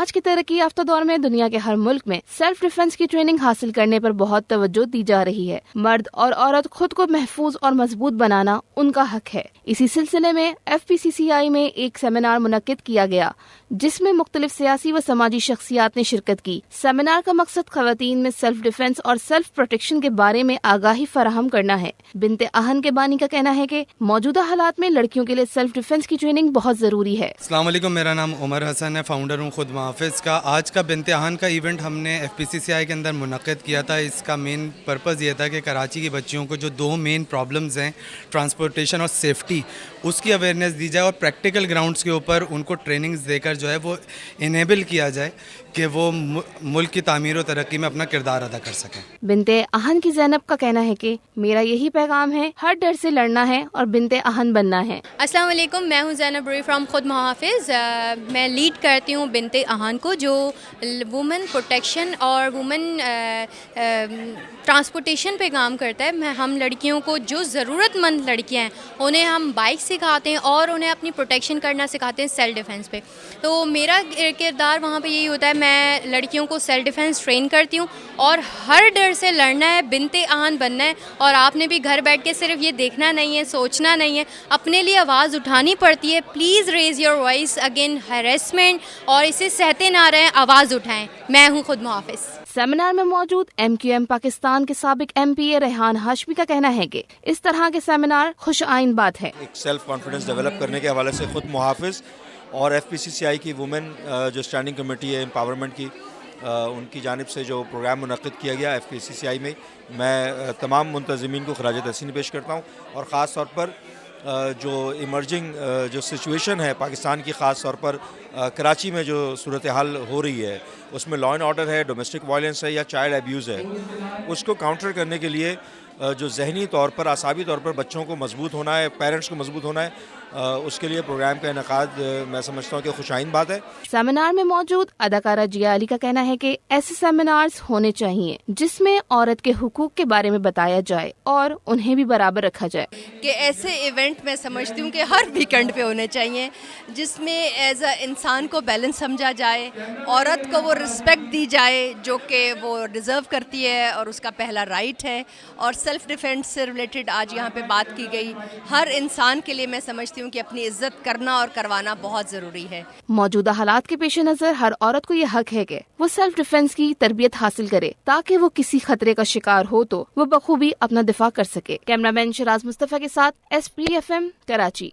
آج کے ترقی یافتہ دور میں دنیا کے ہر ملک میں سیلف ڈیفنس کی ٹریننگ حاصل کرنے پر بہت توجہ دی جا رہی ہے۔ مرد اور عورت خود کو محفوظ اور مضبوط بنانا ان کا حق ہے۔ اسی سلسلے میں FPCCI میں ایک سیمینار منعقد کیا گیا جس میں مختلف سیاسی و سماجی شخصیات نے شرکت کی۔ سیمینار کا مقصد خواتین میں سیلف ڈیفنس اور سیلف پروٹیکشن کے بارے میں آگاہی فراہم کرنا ہے۔ بنت اہن کے بانی کا کہنا ہے کہ موجودہ حالات میں لڑکیوں کے لیے سیلف ڈیفنس کی ٹریننگ بہت ضروری ہے۔ السلام علیکم، میرا نام عمر حسن ہے، فاؤنڈر ہوں خود محافظ کا۔ آج کا بنت اہن کا ایونٹ ہم نے FPCCI کے اندر منعقد کیا تھا۔ اس کا مین پرپز یہ تھا کہ کراچی کی بچیوں کو جو دو مین پرابلمز ہیں، ٹرانسپورٹیشن اور سیفٹی، اس کی اویئرنیس دی جائے اور پریکٹیکل گراؤنڈز کے اوپر ان کو ٹریننگز دے کر جو ہے وہ انیبل کیا جائے کہ وہ ملک کی تعمیر و ترقی میں اپنا کردار ادا کر سکیں۔ بنت اہن کی زینب کا کہنا ہے کہ میرا یہی پیغام ہے، ہر ڈر سے لڑنا ہے اور بنت اہن بننا ہے۔ السلام علیکم، میں ہوں زینب روئی فرام خود محافظ۔ میں لیڈ کرتی ہوں بنت اہن کو، جو وومن پروٹیکشن اور وومن ٹرانسپورٹیشن پہ کام کرتا ہے۔ ہم لڑکیوں کو، جو ضرورت مند لڑکیاں ہیں، انہیں ہم بائک سکھاتے ہیں اور انہیں اپنی پروٹیکشن کرنا سکھاتے ہیں سیلف ڈیفنس پہ۔ تو میرا کردار وہاں پہ یہی ہوتا ہے، میں لڑکیوں کو سیلف ڈیفنس ٹرین کرتی ہوں اور ہر ڈر سے لڑنا ہے، بنت اہن بننا ہے۔ اور آپ نے بھی گھر بیٹھ کے صرف یہ دیکھنا نہیں ہے، سوچنا نہیں ہے، اپنے لیے آواز اٹھانی پڑتی ہے۔ Please raise your voice again harassment, اور اسے سہتے نہ رہیں، آواز اٹھائیں۔ میں ہوں خود محافظ۔ سیمینار میں موجود MQM پاکستان کے سابق MPA ریحان ہاشمی کا کہنا ہے کہ اس طرح کے سیمینار خوش آئند بات ہے۔ ایک سیلف کانفیڈنس ڈیولپ کرنے کے حوالے سے خود محافظ اور FPCCI کی وومن جو اسٹینڈنگ کمیٹی ہے امپاورمنٹ کی، ان کی جانب سے جو پروگرام منعقد کیا گیا FPCCI میں تمام منتظمین کو خراج تحسین پیش کرتا ہوں، اور خاص طور پر جو ایمرجنگ جو سچویشن ہے پاکستان کی، خاص طور پر کراچی میں جو صورتحال ہو رہی ہے، اس میں لا اینڈ آرڈر ہے، ڈومیسٹک وائلنس ہے یا چائلڈ ایبیوز ہے، اس کو کاؤنٹر کرنے کے لیے جو ذہنی طور پر، اعصابی طور پر بچوں کو مضبوط ہونا ہے، پیرنٹس کو مضبوط ہونا ہے، اس کے لیے پروگرام کا انعقاد میں سمجھتا ہوں کہ خوش آئند بات ہے۔ سیمینار میں موجود اداکارہ جیا علی کا کہنا ہے کہ ایسے سیمینارز ہونے چاہیے جس میں عورت کے حقوق کے بارے میں بتایا جائے اور انہیں بھی برابر رکھا جائے۔ کہ ایسے ایونٹ میں سمجھتی ہوں کہ ہر ویکنڈ پہ ہونے چاہیے، جس میں ایز اے انسان کو بیلنس سمجھا جائے، عورت کو وہ رسپیکٹ دی جائے جو کہ وہ ڈیزرو کرتی ہے اور اس کا پہلا رائٹ ہے۔ اور سیلف ڈیفینس سے ریلیٹڈ آج یہاں پہ بات کی گئی۔ ہر انسان کے لیے میں سمجھتی ہوں کہ اپنی عزت کرنا اور کروانا بہت ضروری ہے۔ موجودہ حالات کے پیش نظر ہر عورت کو یہ حق ہے کہ وہ سیلف ڈیفنس کی تربیت حاصل کرے تاکہ وہ کسی خطرے کا شکار ہو تو وہ بخوبی اپنا دفاع کر سکے۔ کیمرہ مین شراز مصطفیٰ کے ساتھ SP FM کراچی۔